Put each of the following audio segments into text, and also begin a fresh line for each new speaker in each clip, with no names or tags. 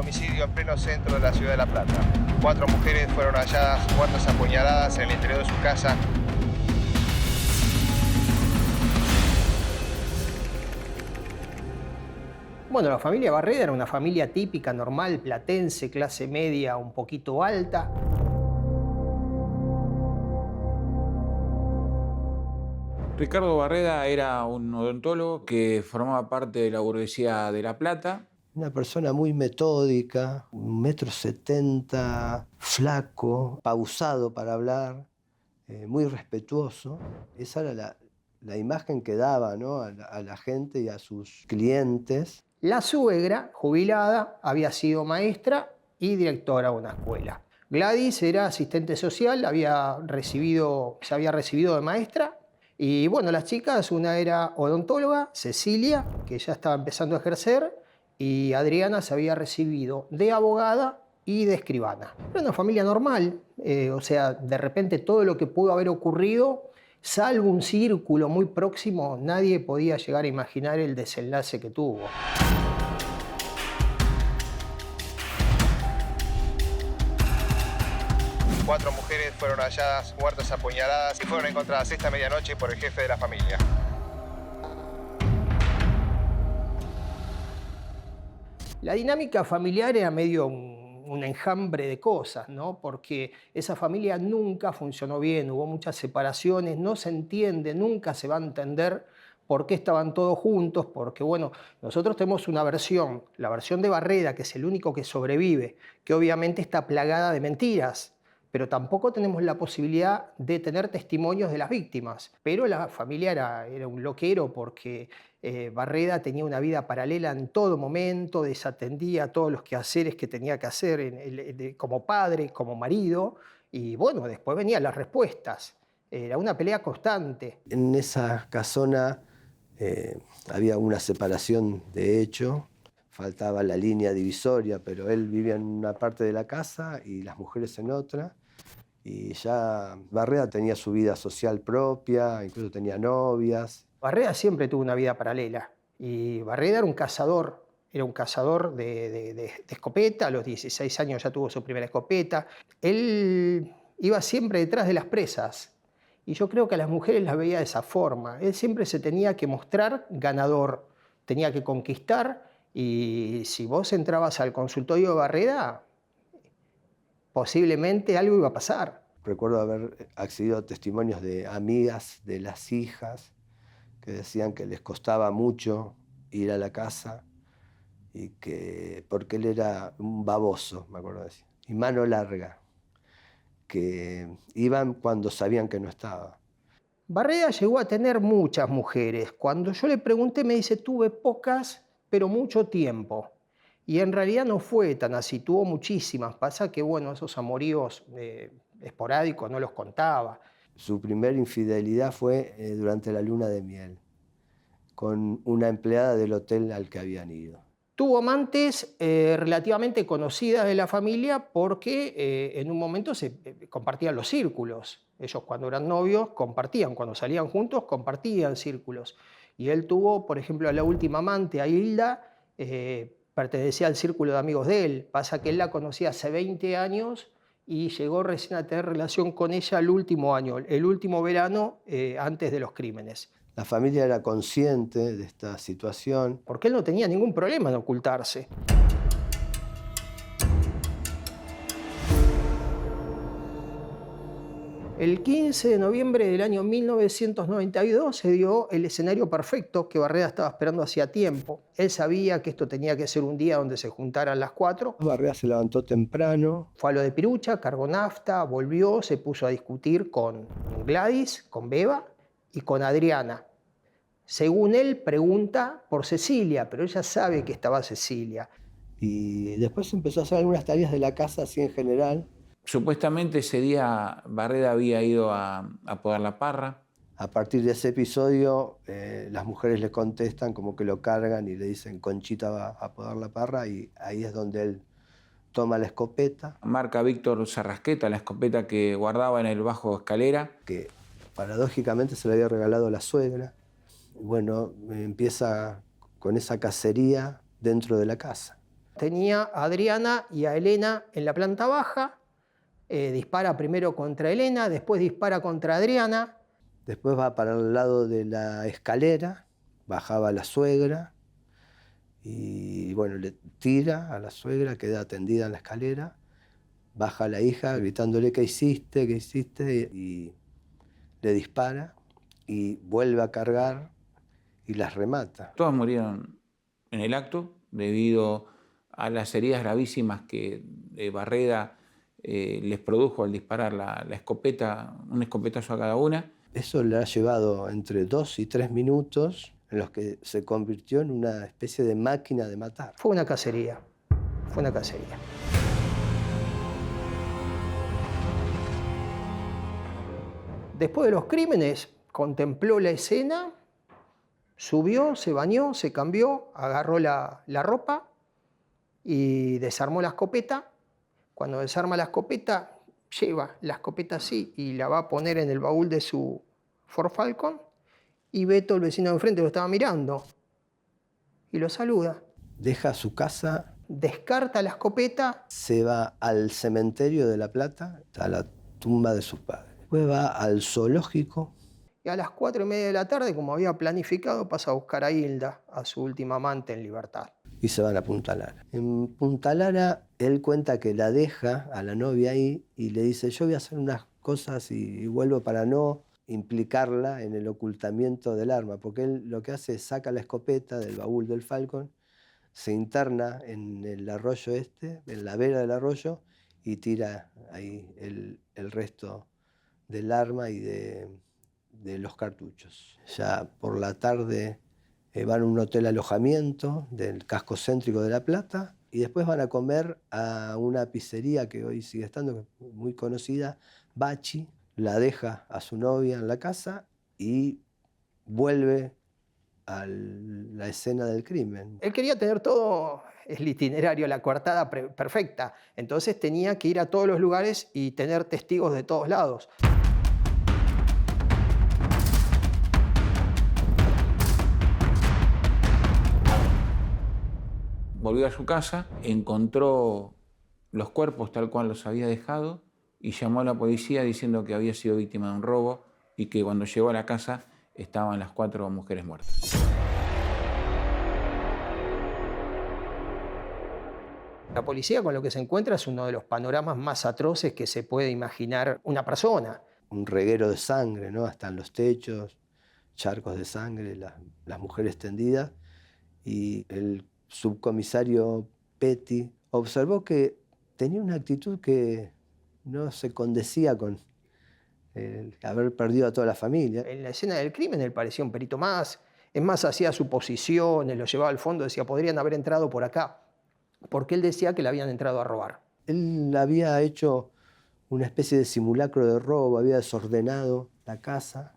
homicidio en pleno centro de la ciudad de La Plata. 4 mujeres fueron halladas muertas a puñaladas en el interior de su casa.
Bueno, la familia Barreda era una familia típica, normal, platense, clase media, un poquito alta.
Ricardo Barreda era un odontólogo que formaba parte de la burguesía de La Plata.
Una persona muy metódica, 1,70 m, flaco, pausado para hablar, muy respetuoso. Esa era la imagen que daba, ¿no?, a la gente y a sus clientes.
La suegra, jubilada, había sido maestra y directora de una escuela. Gladys era asistente social, se había recibido de maestra. Y bueno, las chicas, una era odontóloga, Cecilia, que ya estaba empezando a ejercer, y Adriana se había recibido de abogada y de escribana. Era una familia normal, o sea, de repente todo lo que pudo haber ocurrido, salvo un círculo muy próximo, nadie podía llegar a imaginar el desenlace que tuvo.
Cuatro mujeres fueron halladas muertas a puñaladas y fueron encontradas esta medianoche por el jefe de la familia.
La dinámica familiar era medio un enjambre de cosas, ¿no? Porque esa familia nunca funcionó bien, hubo muchas separaciones, no se entiende, nunca se va a entender por qué estaban todos juntos, porque bueno, nosotros tenemos una versión, la versión de Barreda, que es el único que sobrevive, que obviamente está plagada de mentiras, pero tampoco tenemos la posibilidad de tener testimonios de las víctimas. Pero la familia era un loquero porque Barreda tenía una vida paralela en todo momento, desatendía todos los quehaceres que tenía que hacer como padre, como marido, y bueno, después venían las respuestas. Era una pelea constante.
En esa casona había una separación de hecho, faltaba la línea divisoria, pero él vivía en una parte de la casa y las mujeres en otra. Y ya Barreda tenía su vida social propia, incluso tenía novias.
Barreda siempre tuvo una vida paralela. Y Barreda era un cazador de escopeta. A los 16 años ya tuvo su primera escopeta. Él iba siempre detrás de las presas. Y yo creo que a las mujeres las veía de esa forma. Él siempre se tenía que mostrar ganador, tenía que conquistar. Y si vos entrabas al consultorio de Barreda, posiblemente algo iba a pasar.
Recuerdo haber accedido a testimonios de amigas de las hijas que decían que les costaba mucho ir a la casa y que porque él era un baboso, me acuerdo de decir, y mano larga, que iban cuando sabían que no estaba.
Barreda llegó a tener muchas mujeres. Cuando yo le pregunté, me dice, tuve pocas, pero mucho tiempo. Y en realidad no fue tan así, tuvo muchísimas. Pasa que, bueno, esos amoríos esporádicos no los contaba.
Su primer infidelidad fue durante la luna de miel, con una empleada del hotel al que habían ido.
Tuvo amantes relativamente conocidas de la familia porque en un momento se compartían los círculos. Ellos cuando eran novios compartían, cuando salían juntos compartían círculos. Y él tuvo, por ejemplo, a la última amante, a Hilda, pertenecía al círculo de amigos de él. Pasa que él la conocía hace 20 años y llegó recién a tener relación con ella el último año, el último verano antes de los crímenes.
La familia era consciente de esta situación.
Porque él no tenía ningún problema en ocultarse. El 15 de noviembre del año 1992 se dio el escenario perfecto que Barreda estaba esperando hacía tiempo. Él sabía que esto tenía que ser un día donde se juntaran las 4.
Barreda se levantó temprano.
Fue a lo de Pirucha, cargó nafta, volvió, se puso a discutir con Gladys, con Beba y con Adriana. Según él, pregunta por Cecilia, pero ella sabe que estaba Cecilia.
Y después empezó a hacer algunas tareas de la casa, así en general.
Supuestamente ese día Barreda había ido a podar la parra.
A partir de ese episodio, las mujeres le contestan como que lo cargan y le dicen Conchita va a podar la parra, y ahí es donde él toma la escopeta.
Marca Víctor Sarrasqueta, la escopeta que guardaba en el bajo escalera.
Que paradójicamente se le había regalado la suegra. Bueno, empieza con esa cacería dentro de la casa.
Tenía a Adriana y a Elena en la planta baja, dispara primero contra Elena, después dispara contra Adriana.
Después va para el lado de la escalera, bajaba la suegra y bueno, le tira a la suegra, queda tendida en la escalera, baja la hija gritándole ¿qué hiciste? ¿Qué hiciste? Y le dispara y vuelve a cargar y las remata.
Todas murieron en el acto debido a las heridas gravísimas que Barreda les produjo al disparar la escopeta, un escopetazo a cada una.
Eso le ha llevado entre 2 y 3 minutos en los que se convirtió en una especie de máquina de matar.
Fue una cacería, fue una cacería. Después de los crímenes, contempló la escena, subió, se bañó, se cambió, agarró la ropa y desarmó la escopeta. Cuando desarma la escopeta, lleva la escopeta así y la va a poner en el baúl de su Ford Falcon y Beto, el vecino de enfrente, lo estaba mirando y lo saluda.
Deja su casa,
Descarta la escopeta.
se va al cementerio de La Plata, a la tumba de sus padres. Después va al zoológico.
Y a las 4:30 de la tarde, como había planificado, pasa a buscar a Hilda, a su última amante, en libertad.
Y se van a Punta Lara. En Punta Lara, él cuenta que la deja a la novia ahí y le dice, yo voy a hacer unas cosas y vuelvo para no implicarla en el ocultamiento del arma, porque él lo que hace es saca la escopeta del baúl del Falcon, se interna en el arroyo en la vera del arroyo, y tira ahí el resto del arma y de los cartuchos. Ya por la tarde van a un hotel alojamiento del casco céntrico de La Plata y después van a comer a una pizzería que hoy sigue estando, muy conocida, Bachi. La deja a su novia en la casa y vuelve a la escena del crimen.
Él quería tener todo el itinerario, la coartada perfecta. Entonces tenía que ir a todos los lugares y tener testigos de todos lados.
Volvió a su casa, encontró los cuerpos tal cual los había dejado y llamó a la policía diciendo que había sido víctima de un robo y que cuando llegó a la casa estaban las 4 mujeres muertas.
La policía con lo que se encuentra es uno de los panoramas más atroces que se puede imaginar una persona.
Un reguero de sangre, ¿no? Hasta en los techos, charcos de sangre, las mujeres tendidas. Y el subcomisario Petty observó que tenía una actitud que no se condecía con haber perdido a toda la familia.
En la escena del crimen él parecía un perito más. Es más, hacía suposiciones, lo llevaba al fondo, decía, podrían haber entrado por acá. Porque él decía que le habían entrado a robar. Él
había hecho una especie de simulacro de robo, había desordenado la casa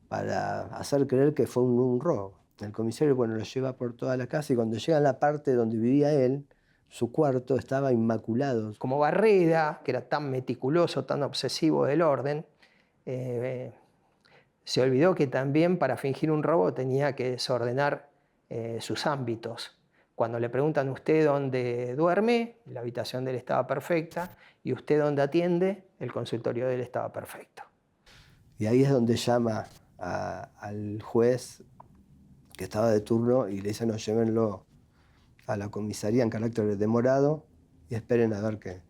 para hacer creer que fue un robo. El comisario, bueno, lo lleva por toda la casa y cuando llega a la parte donde vivía él, su cuarto estaba inmaculado. Como Barreda, que era tan meticuloso, tan obsesivo del orden, se olvidó que también para fingir un robo tenía que desordenar sus ámbitos. Cuando le preguntan usted dónde duerme, la habitación de él estaba perfecta, y usted dónde atiende, el consultorio de él estaba perfecto. Y ahí es donde llama al juez que estaba de turno y le dice, no, llévenlo a la comisaría en carácter de morado y esperen a ver que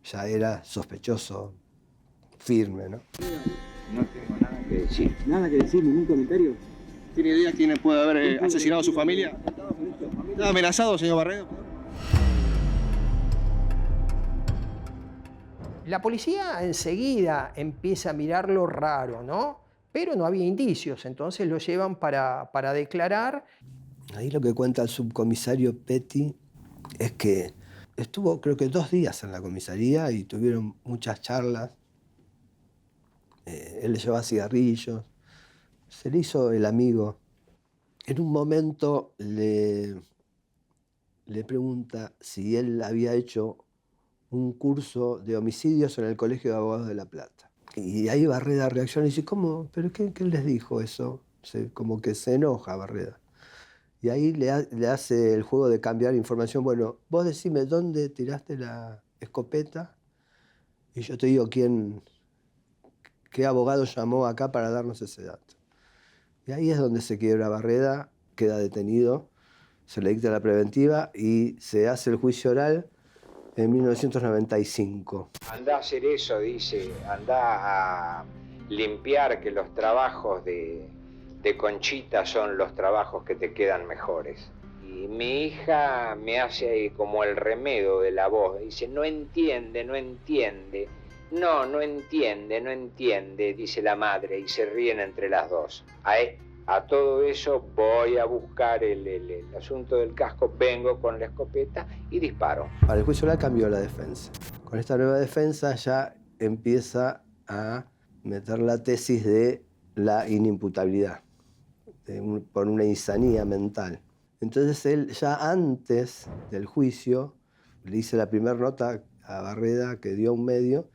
ya era sospechoso, firme, ¿no?
No tengo nada que decir. ¿Nada que decir? ¿Ningún comentario?
¿Tiene idea quién puede haber asesinado a su familia? ¿Está amenazado, señor Barreda?
La policía enseguida empieza a mirarlo raro, ¿no? Pero no había indicios, entonces lo llevan para declarar. Ahí lo que cuenta el subcomisario Petty es que estuvo, creo que 2 días en la comisaría y tuvieron muchas charlas. Él le llevaba cigarrillos, se le hizo el amigo. En un momento le pregunta si él había hecho un curso de homicidios en el Colegio de Abogados de La Plata. Y ahí Barreda reacciona y dice, ¿cómo? ¿Pero qué les dijo eso? Como que se enoja Barreda.
Y ahí le hace el juego de cambiar información. Bueno, vos decime dónde tiraste la escopeta y yo te digo qué abogado llamó acá para darnos ese dato. Y ahí es donde se quiebra Barreda, queda detenido, se le dicta la preventiva y se hace el juicio oral en 1995.
Andá a hacer eso, dice, andá a limpiar, que los trabajos de Conchita son los trabajos que te quedan mejores. Y mi hija me hace ahí como el remedio de la voz, dice, no entiende, no entiende. No entiende, dice la madre, y se ríen entre las dos. A todo eso voy a buscar el asunto del casco, vengo con la escopeta y disparo.
Para el juicio oral cambió la defensa. Con esta nueva defensa ya empieza a meter la tesis de la inimputabilidad, por una insanía mental. Entonces él ya antes del juicio le hice la primera nota a Barreda que dio un medio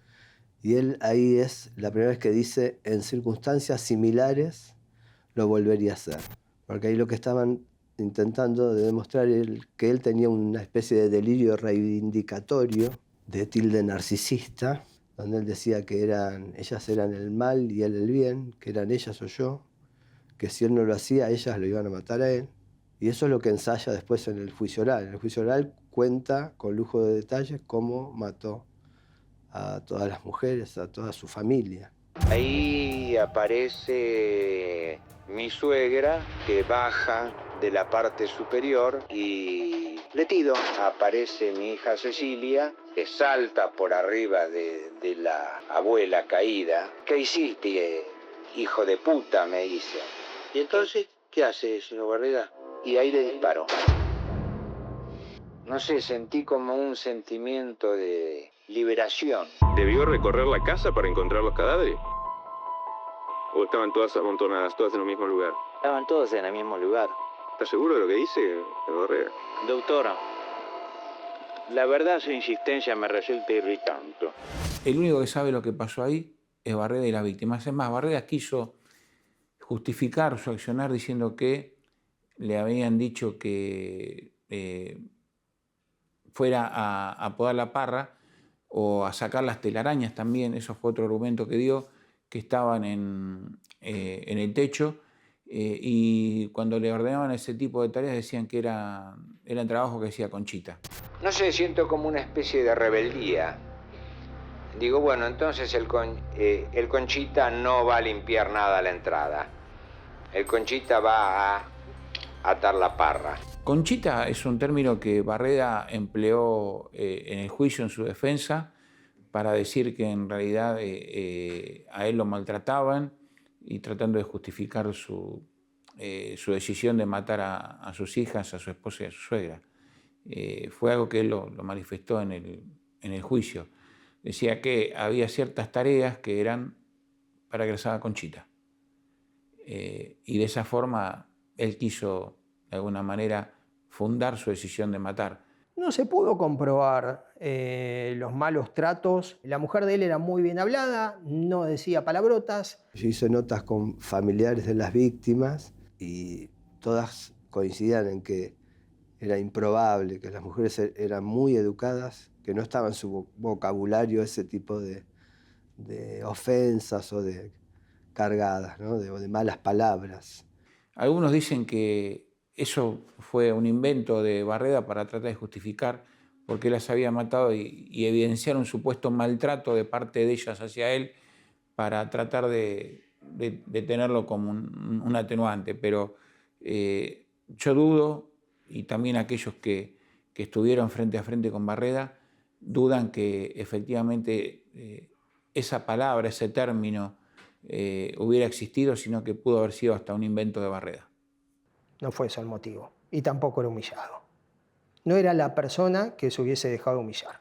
y él ahí es la primera vez que dice en circunstancias similares lo volvería a hacer. Porque ahí lo que estaban intentando de demostrar que él tenía una especie de delirio reivindicatorio, de tilde narcisista, donde él decía que ellas eran el mal y él el bien, que eran ellas o yo, que si él no lo hacía, ellas lo iban a matar a él. Y eso es lo que ensaya después en el juicio oral. En el juicio oral cuenta con lujo de detalles cómo mató a todas las mujeres, a toda su familia.
Ahí aparece mi suegra que baja de la parte superior y le tiro. Aparece mi hija Cecilia que salta por arriba de la abuela caída. ¿Qué hiciste, hijo de puta?, me dice. ¿Y entonces qué hace, señor Barreda? Y ahí le disparo. No sé, sentí como un sentimiento de liberación.
¿Debió recorrer la casa para encontrar los cadáveres? ¿O estaban todas amontonadas, todas en el mismo lugar?
Estaban todos en el mismo lugar.
¿Estás seguro de lo que dice, Barreda?
Doctora, la verdad su insistencia me resulta irritante.
El único que sabe lo que pasó ahí es Barreda y la víctima. Es más, Barreda quiso justificar su accionar diciendo que le habían dicho que fuera a podar la parra o a sacar las telarañas también. Eso fue otro argumento que dio, que estaban en el techo y cuando le ordenaban ese tipo de tareas decían que eran trabajos que hacía Conchita.
No sé, siento como una especie de rebeldía. Digo, bueno, entonces el Conchita no va a limpiar nada a la entrada. El Conchita va a atar la parra.
Conchita es un término que Barreda empleó en el juicio en su defensa para decir que en realidad a él lo maltrataban y tratando de justificar su decisión de matar a sus hijas, a su esposa y a su suegra. Fue algo que él lo manifestó en el juicio. Decía que había ciertas tareas que eran para que las haga Conchita. Y de esa forma él quiso, de alguna manera, fundar su decisión de matar.
No se pudo comprobar los malos tratos. La mujer de él era muy bien hablada, no decía palabrotas.
Yo hice notas con familiares de las víctimas y todas coincidían en que era improbable, que las mujeres eran muy educadas, que no estaba en su vocabulario ese tipo de ofensas o de cargadas, ¿no? de malas palabras.
Algunos dicen que eso fue un invento de Barreda para tratar de justificar por qué las había matado y evidenciar un supuesto maltrato de parte de ellas hacia él para tratar de tenerlo como un atenuante. Pero yo dudo, y también aquellos que estuvieron frente a frente con Barreda, dudan que efectivamente esa palabra, ese término, hubiera existido, sino que pudo haber sido hasta un invento de Barreda.
No fue eso el motivo. Y tampoco era humillado. No era la persona que se hubiese dejado humillar.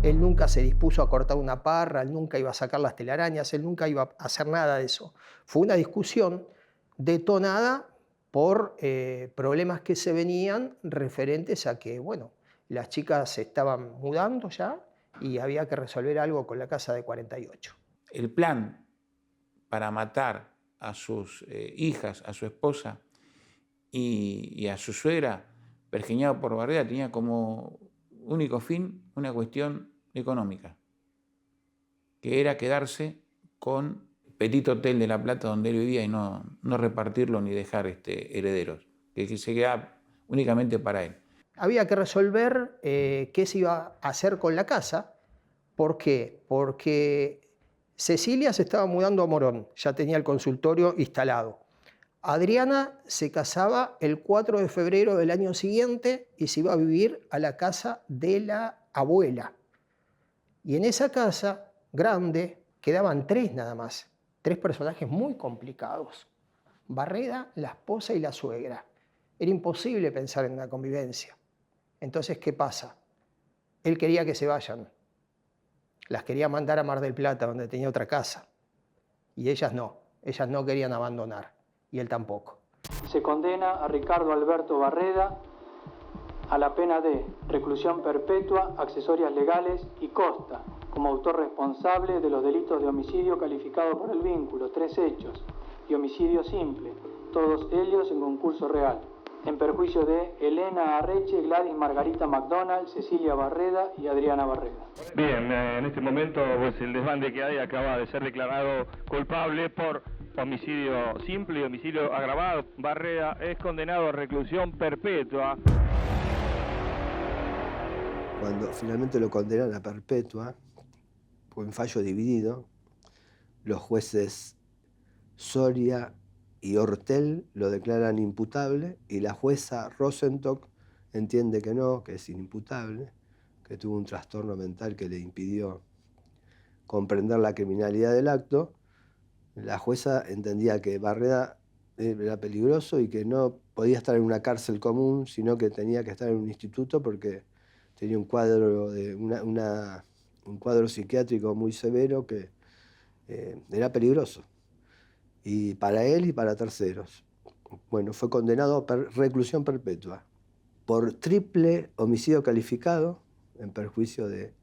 Él nunca se dispuso a cortar una parra, él nunca iba a sacar las telarañas, él nunca iba a hacer nada de eso. Fue una discusión detonada por problemas que se venían referentes a que, bueno, las chicas se estaban mudando ya y había que resolver algo con la casa de 48.
El plan para matar a sus hijas, a su esposa y a su suegra, pergeñado por Barreda, tenía como único fin una cuestión económica, que era quedarse con Petit Hotel de La Plata donde él vivía y no repartirlo ni dejar herederos, que se quedaba únicamente para él.
Había que resolver qué se iba a hacer con la casa. ¿Por qué? Porque Cecilia se estaba mudando a Morón, ya tenía el consultorio instalado. Adriana se casaba el 4 de febrero del año siguiente y se iba a vivir a la casa de la abuela. Y en esa casa grande quedaban 3 nada más, 3 personajes muy complicados. Barreda, la esposa y la suegra. Era imposible pensar en una convivencia. Entonces, ¿qué pasa? Él quería que se vayan. Las quería mandar a Mar del Plata, donde tenía otra casa. Y ellas no querían abandonar. Y él tampoco.
Se condena a Ricardo Alberto Barreda a la pena de reclusión perpetua, accesorias legales y costa, como autor responsable de los delitos de homicidio calificado por el vínculo, 3 hechos, y homicidio simple, todos ellos en concurso real, en perjuicio de Elena Arreche, Gladys Margarita McDonald, Cecilia Barreda y Adriana Barreda.
Bien, en este momento pues, el desbande que hay acaba de ser declarado culpable por homicidio simple y homicidio agravado. Barreda es condenado a reclusión perpetua.
Cuando finalmente lo condenan a perpetua, fue un fallo dividido, los jueces Soria y Hortel lo declaran imputable y la jueza Rosentock entiende que no, que es inimputable, que tuvo un trastorno mental que le impidió comprender la criminalidad del acto. La jueza entendía que Barreda era peligroso y que no podía estar en una cárcel común, sino que tenía que estar en un instituto porque tenía un cuadro, un cuadro psiquiátrico muy severo que era peligroso. Y para él y para terceros. Bueno, fue condenado a reclusión perpetua por triple homicidio calificado en perjuicio de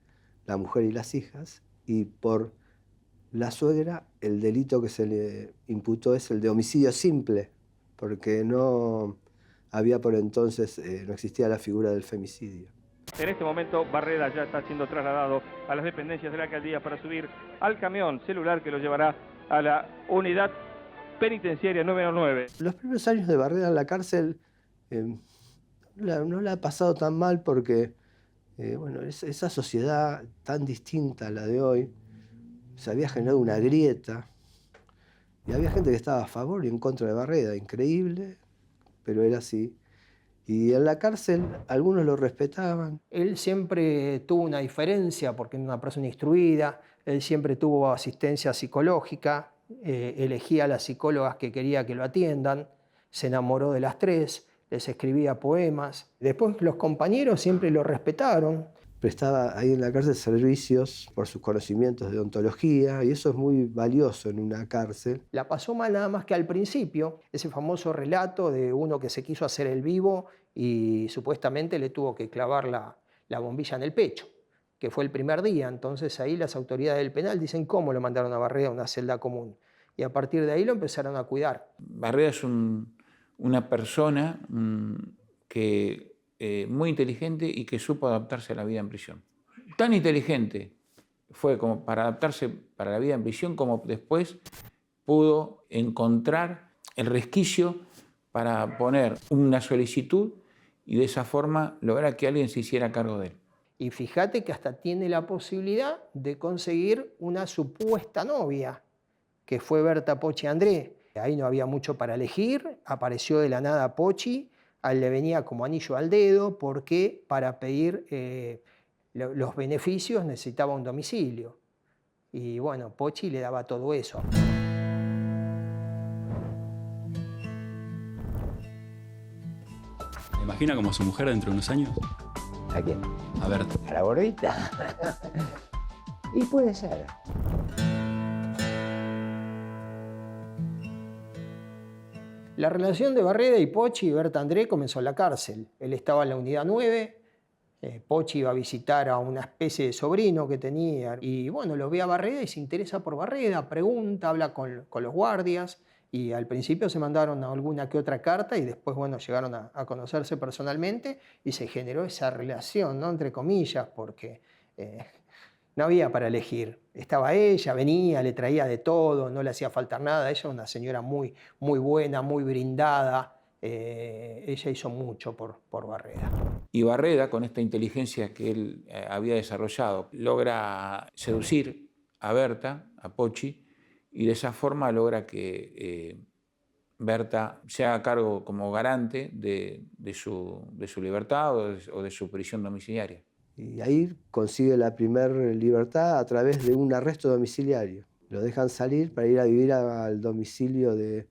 la mujer y las hijas, y por la suegra el delito que se le imputó es el de homicidio simple, porque no había por entonces, no existía la figura del femicidio.
En este momento Barreda ya está siendo trasladado a las dependencias de la alcaldía para subir al camión celular que lo llevará a la unidad penitenciaria 909.
Los primeros años de Barreda en la cárcel no la ha pasado tan mal porque bueno, esa sociedad tan distinta a la de hoy, se había generado una grieta y había gente que estaba a favor y en contra de Barreda, increíble, pero era así. Y en la cárcel algunos lo respetaban.
Él siempre tuvo una diferencia porque era una persona instruida, él siempre tuvo asistencia psicológica, elegía a las psicólogas que quería que lo atiendan, se enamoró de las 3, les escribía poemas. Después los compañeros siempre lo respetaron.
Prestaba ahí en la cárcel servicios por sus conocimientos de odontología y eso es muy valioso en una cárcel.
La pasó mal nada más que al principio, ese famoso relato de uno que se quiso hacer el vivo y supuestamente le tuvo que clavar la bombilla en el pecho, que fue el primer día. Entonces ahí las autoridades del penal dicen cómo lo mandaron a Barreda a una celda común. Y a partir de ahí lo empezaron a cuidar.
Barreda es una persona que muy inteligente y que supo adaptarse a la vida en prisión. Tan inteligente fue como para adaptarse para la vida en prisión como después pudo encontrar el resquicio para poner una solicitud y de esa forma lograr que alguien se hiciera cargo de él.
Y fíjate que hasta tiene la posibilidad de conseguir una supuesta novia, que fue Berta Pochi André. Ahí no había mucho para elegir, apareció de la nada Pochi, a él le venía como anillo al dedo porque para pedir los beneficios necesitaba un domicilio. Y bueno, Pochi le daba todo eso.
¿Se imagina como su mujer dentro de unos años?
¿A quién?
A ver.
¿A la gordita? Y puede ser.
La relación de Barreda y Pochi y Berta André comenzó en la cárcel. Él estaba en la unidad 9, Pochi iba a visitar a una especie de sobrino que tenía y bueno, lo ve a Barreda y se interesa por Barreda, pregunta, habla con los guardias y al principio se mandaron alguna que otra carta y después, bueno, llegaron a conocerse personalmente y se generó esa relación, ¿no? Entre comillas, porque no había para elegir. Estaba ella, venía, le traía de todo, no le hacía falta nada. Ella era una señora muy, muy buena, muy brindada. Ella hizo mucho por Barreda.
Y Barreda, con esta inteligencia que él había desarrollado, logra seducir a Berta, a Pochi, y de esa forma logra que Berta se haga cargo como garante de su libertad o de su prisión domiciliaria.
Y ahí consigue la primera libertad a través de un arresto domiciliario. Lo dejan salir para ir a vivir al domicilio de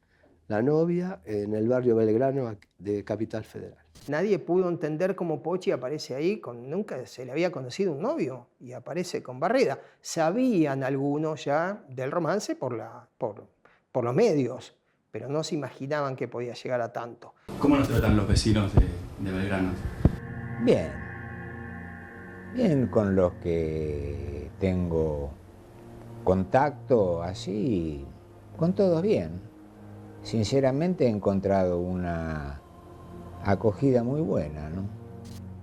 la novia en el barrio Belgrano de Capital Federal.
Nadie pudo entender cómo Pochi aparece ahí, nunca se le había conocido un novio y aparece con Barreda. Sabían algunos ya del romance por los medios, pero no se imaginaban que podía llegar a tanto.
¿Cómo nos tratan los vecinos de Belgrano?
Bien. Bien, con los que tengo contacto así, con todos bien. Sinceramente he encontrado una acogida muy buena, ¿no?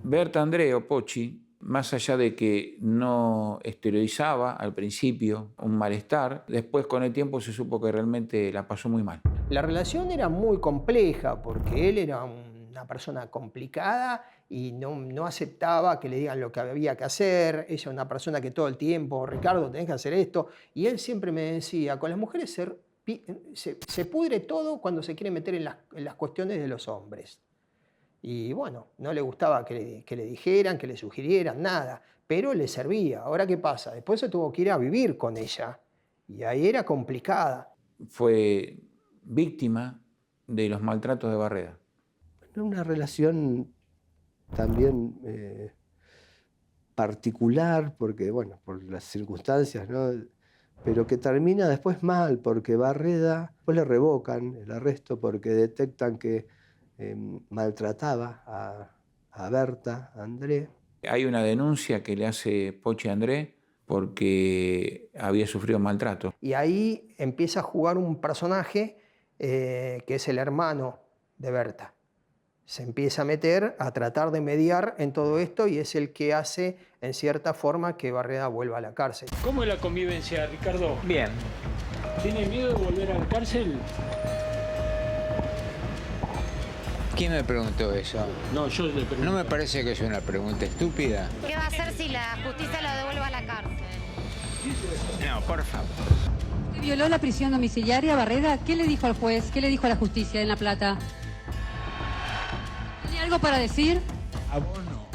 Berta André o Pochi, más allá de que no exteriorizaba al principio un malestar, después con el tiempo se supo que realmente la pasó muy mal.
La relación era muy compleja porque él era una persona complicada y no aceptaba que le digan lo que había que hacer. Ella era una persona que todo el tiempo, Ricardo, tenés que hacer esto. Y él siempre me decía, con las mujeres se pudre todo cuando se quiere meter en las cuestiones de los hombres. Y bueno, no le gustaba que le dijeran, que le sugirieran, nada, pero le servía. Ahora, ¿qué pasa? Después se tuvo que ir a vivir con ella y ahí era complicada.
Fue víctima de los maltratos de Barreda.
Una relación también particular, porque, bueno, por las circunstancias, ¿no? Pero que termina después mal, porque Barreda, después le revocan el arresto porque detectan que maltrataba a Berta, a André.
Hay una denuncia que le hace Pochi a André porque había sufrido maltrato.
Y ahí empieza a jugar un personaje que es el hermano de Berta. Se empieza a meter, a tratar de mediar en todo esto y es el que hace, en cierta forma, que Barreda vuelva a la cárcel.
¿Cómo es la convivencia, Ricardo?
Bien.
¿Tiene miedo de volver a la cárcel?
¿Quién me preguntó eso?
No, yo le pregunto.
¿No me parece que es una pregunta estúpida?
¿Qué va a hacer si la justicia lo devuelve a la cárcel?
No, por favor.
¿Violó la prisión domiciliaria, Barreda? ¿Qué le dijo al juez? ¿Qué le dijo a la justicia en La Plata? ¿Tiene algo para decir?
A vos no.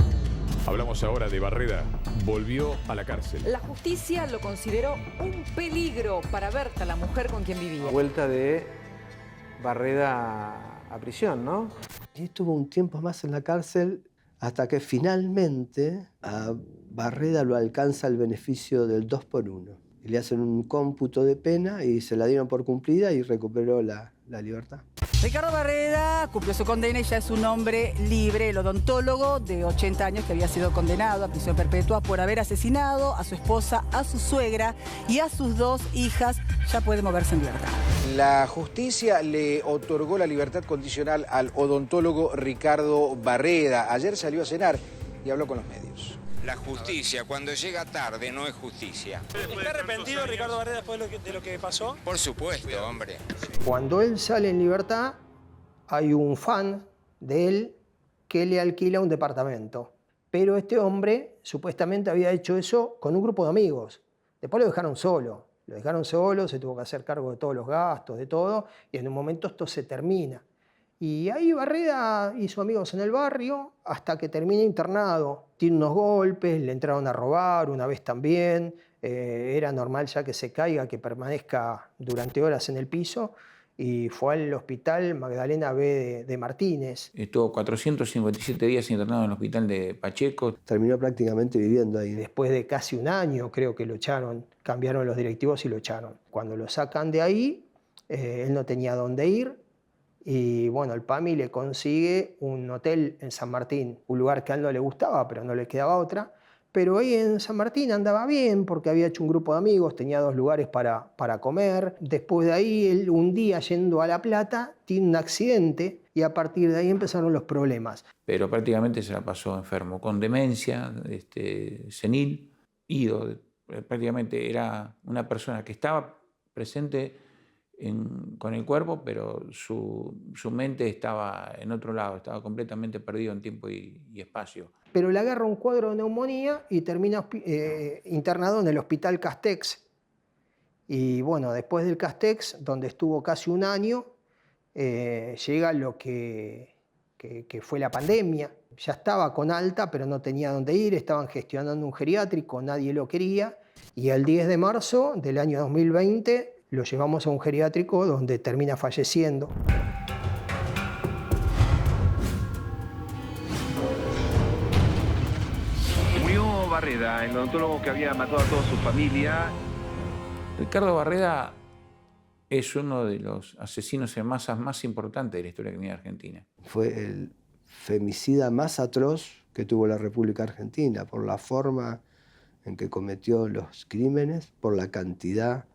Hablamos ahora de Barreda. Volvió a la cárcel.
La justicia lo consideró un peligro para Berta, la mujer con quien vivía.
Vuelta de Barreda a prisión, ¿no?
Y estuvo un tiempo más en la cárcel hasta que finalmente a Barreda lo alcanza el beneficio del 2x1. Y le hacen un cómputo de pena y se la dieron por cumplida y recuperó la libertad.
Ricardo Barreda cumplió su condena y ya es un hombre libre. El odontólogo de 80 años que había sido condenado a prisión perpetua por haber asesinado a su esposa, a su suegra y a sus 2 hijas, ya puede moverse en libertad.
La justicia le otorgó la libertad condicional al odontólogo Ricardo Barreda. Ayer salió a cenar y habló con los medios.
La justicia, cuando llega tarde, no es justicia.
¿Está arrepentido Ricardo Barreda después de lo que pasó?
Por supuesto, hombre.
Cuando él sale en libertad, hay un fan de él que le alquila un departamento. Pero este hombre supuestamente había hecho eso con un grupo de amigos. Después lo dejaron solo. Lo dejaron solo, se tuvo que hacer cargo de todos los gastos, de todo, y en un momento esto se termina. Y ahí Barreda hizo amigos en el barrio hasta que termina internado. Tiene unos golpes, le entraron a robar una vez también. Era normal ya que se caiga, que permanezca durante horas en el piso. Y fue al hospital Magdalena B. de Martínez.
Estuvo 457 días internado en el hospital de Pacheco.
Terminó prácticamente viviendo ahí.
Después de casi un año creo que lo echaron, cambiaron los directivos y lo echaron. Cuando lo sacan de ahí, él no tenía dónde ir. Y bueno, el PAMI le consigue un hotel en San Martín, un lugar que a él no le gustaba, pero no le quedaba otra. Pero ahí en San Martín andaba bien porque había hecho un grupo de amigos, tenía 2 lugares para comer. Después de ahí, él un día yendo a La Plata, tiene un accidente y a partir de ahí empezaron los problemas.
Pero prácticamente se la pasó enfermo, con demencia, senil, ido. Prácticamente era una persona que estaba presente con el cuerpo, pero su mente estaba en otro lado, estaba completamente perdido en tiempo y espacio.
Pero le agarra un cuadro de neumonía y termina internado en el Hospital Castex. Y bueno, después del Castex, donde estuvo casi un año, llega lo que fue la pandemia. Ya estaba con alta, pero no tenía dónde ir, estaban gestionando un geriátrico, nadie lo quería. Y el 10 de marzo del año 2020 lo llevamos a un geriátrico donde termina falleciendo.
Murió Barreda, el odontólogo que había matado a toda su familia.
Ricardo Barreda es uno de los asesinos en masas más importantes de la historia criminal argentina.
Fue el femicida más atroz que tuvo la República Argentina, por la forma en que cometió los crímenes, por la cantidad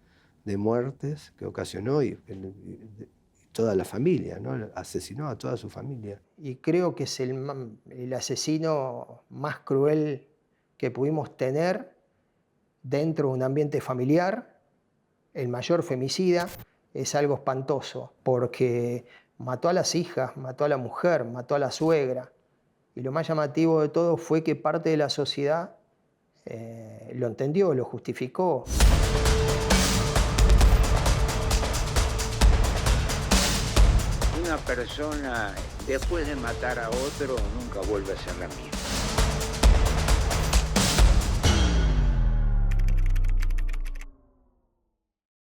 de muertes que ocasionó y toda la familia, ¿no? Asesinó a toda su familia.
Y creo que es el asesino más cruel que pudimos tener dentro de un ambiente familiar, el mayor femicida. Es algo espantoso, porque mató a las hijas, mató a la mujer, mató a la suegra. Y lo más llamativo de todo fue que parte de la sociedad lo entendió, lo justificó.
Una persona, después de matar a otro, nunca vuelve a ser la misma.